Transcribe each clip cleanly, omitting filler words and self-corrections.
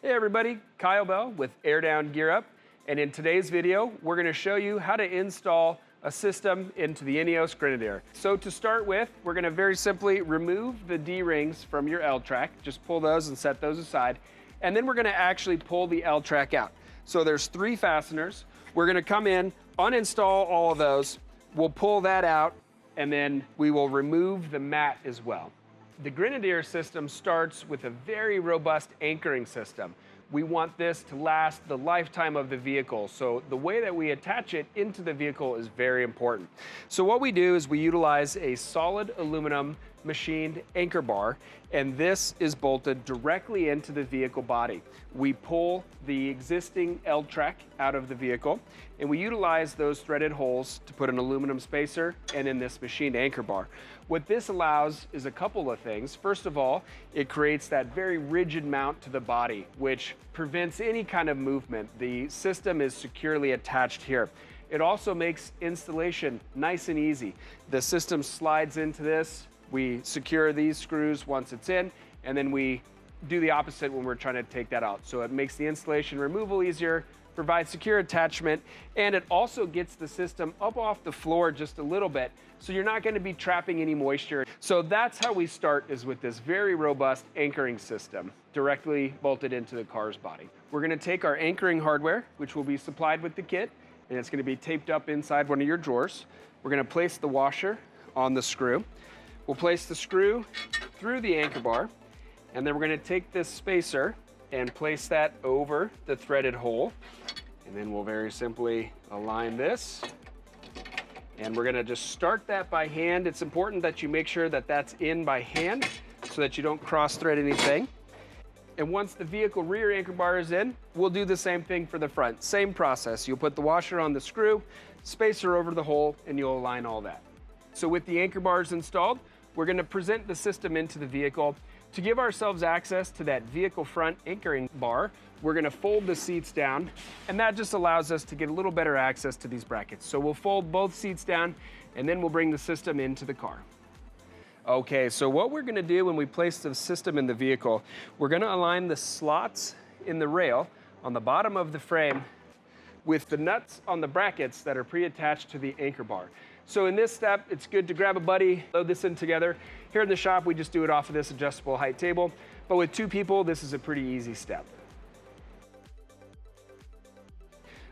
Hey everybody, Kyle Bell with Air Down Gear Up, and in today's video, we're going to show you how to install a system into the Ineos Grenadier. So to start with, we're going to very simply remove the D-rings from your L-track, just pull those and set those aside, and then we're going to actually pull the L-track out. So there's 3 fasteners. We're going to come in, uninstall all of those, we'll pull that out, and then we will remove the mat as well. The Grenadier system starts with a very robust anchoring system. We want this to last the lifetime of the vehicle, so the way that we attach it into the vehicle is very important. So what we do is we utilize a solid aluminum machined anchor bar, and this is bolted directly into the vehicle body. We pull the existing L-track out of the vehicle, and we utilize those threaded holes to put an aluminum spacer and in this machined anchor bar. What this allows is a couple of things. First of all, it creates that very rigid mount to the body, which prevents any kind of movement. The system is securely attached here. It also makes installation nice and easy. The system slides into this. We secure these screws once it's in, and then we do the opposite when we're trying to take that out. So it makes the installation removal easier, provides secure attachment, and it also gets the system up off the floor just a little bit, so you're not going to be trapping any moisture. So that's how we start, is with this very robust anchoring system directly bolted into the car's body. We're going to take our anchoring hardware, which will be supplied with the kit, and it's going to be taped up inside one of your drawers. We're going to place the washer on the screw. We'll place the screw through the anchor bar, and then we're going to take this spacer and place that over the threaded hole. And then we'll very simply align this. And we're going to just start that by hand. It's important that you make sure that that's in by hand so that you don't cross-thread anything. And once the vehicle rear anchor bar is in, we'll do the same thing for the front. Same process. You'll put the washer on the screw, spacer over the hole, and you'll align all that. So with the anchor bars installed, we're going to present the system into the vehicle. To give ourselves access to that vehicle front anchoring bar, we're going to fold the seats down, and that just allows us to get a little better access to these brackets. So we'll fold both seats down, and then we'll bring the system into the car. Okay, so what we're going to do when we place the system in the vehicle, we're going to align the slots in the rail on the bottom of the frame with the nuts on the brackets that are pre-attached to the anchor bar. So in this step, it's good to grab a buddy, load this in together. Here in the shop, we just do it off of this adjustable height table, but with 2 people, this is a pretty easy step.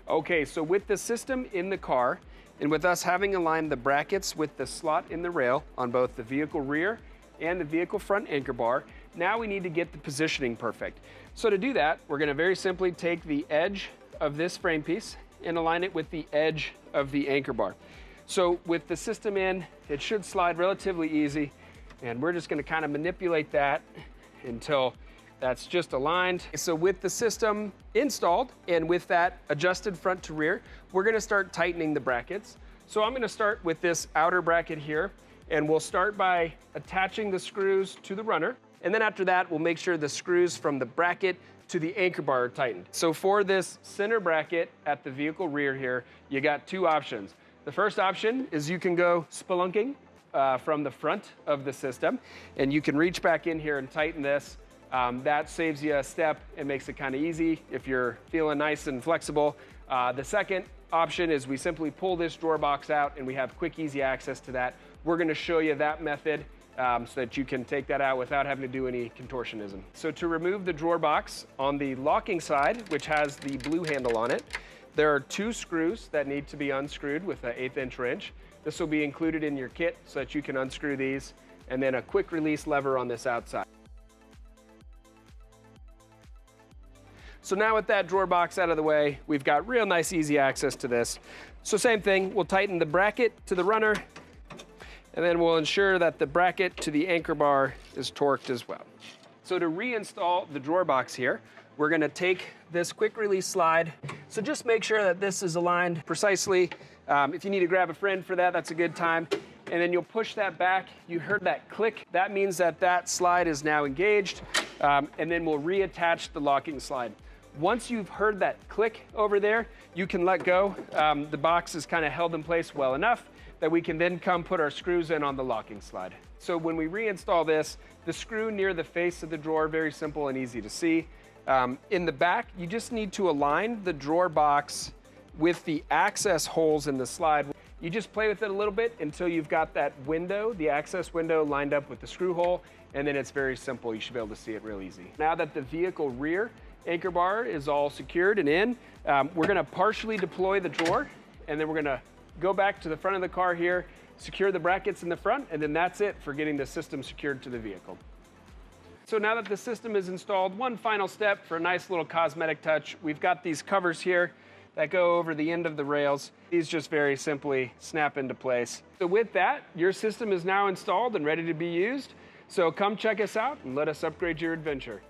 Okay, so with the system in the car, and with us having aligned the brackets with the slot in the rail on both the vehicle rear and the vehicle front anchor bar, now we need to get the positioning perfect. So to do that, we're going to very simply take the edge of this frame piece and align it with the edge of the anchor bar. So with the system in, it should slide relatively easy, and we're just going to kind of manipulate that until that's just aligned. So with the system installed and with that adjusted front to rear, we're going to start tightening the brackets. So I'm going to start with this outer bracket here, and we'll start by attaching the screws to the runner, and then after that we'll make sure the screws from the bracket to the anchor bar are tightened. So for this center bracket at the vehicle rear here, you got 2 options. The first option is you can go spelunking from the front of the system, and you can reach back in here and tighten this. That saves you a step and makes it kind of easy if you're feeling nice and flexible. The second option is we simply pull this drawer box out, and we have quick, easy access to that. We're going to show you that method so that you can take that out without having to do any contortionism. So to remove the drawer box, on the locking side, which has the blue handle on it, there are 2 screws that need to be unscrewed with an 1/8 inch wrench. This will be included in your kit so that you can unscrew these, and then a quick release lever on this outside. So now with that drawer box out of the way, we've got real nice, easy access to this. So same thing, we'll tighten the bracket to the runner, and then we'll ensure that the bracket to the anchor bar is torqued as well. So to reinstall the drawer box here, we're going to take this quick release slide. So just make sure that this is aligned precisely. If you need to grab a friend for that, that's a good time. And then you'll push that back. You heard that click. That means that that slide is now engaged. And then we'll reattach the locking slide. Once you've heard that click over there, you can let go. The box is kind of held in place well enough that we can then come put our screws in on the locking slide. So when we reinstall this, the screw near the face of the drawer, very simple and easy to see. In the back, you just need to align the drawer box with the access holes in the slide. You just play with it a little bit until you've got that window, the access window, lined up with the screw hole, and then it's very simple. You should be able to see it real easy. Now that the vehicle rear anchor bar is all secured and in, we're gonna partially deploy the drawer, and then we're gonna go back to the front of the car here, secure the brackets in the front, and then that's it for getting the system secured to the vehicle. So now that the system is installed, one final step for a nice little cosmetic touch. We've got these covers here that go over the end of the rails. These just very simply snap into place. So with that, your system is now installed and ready to be used. So come check us out and let us upgrade your adventure.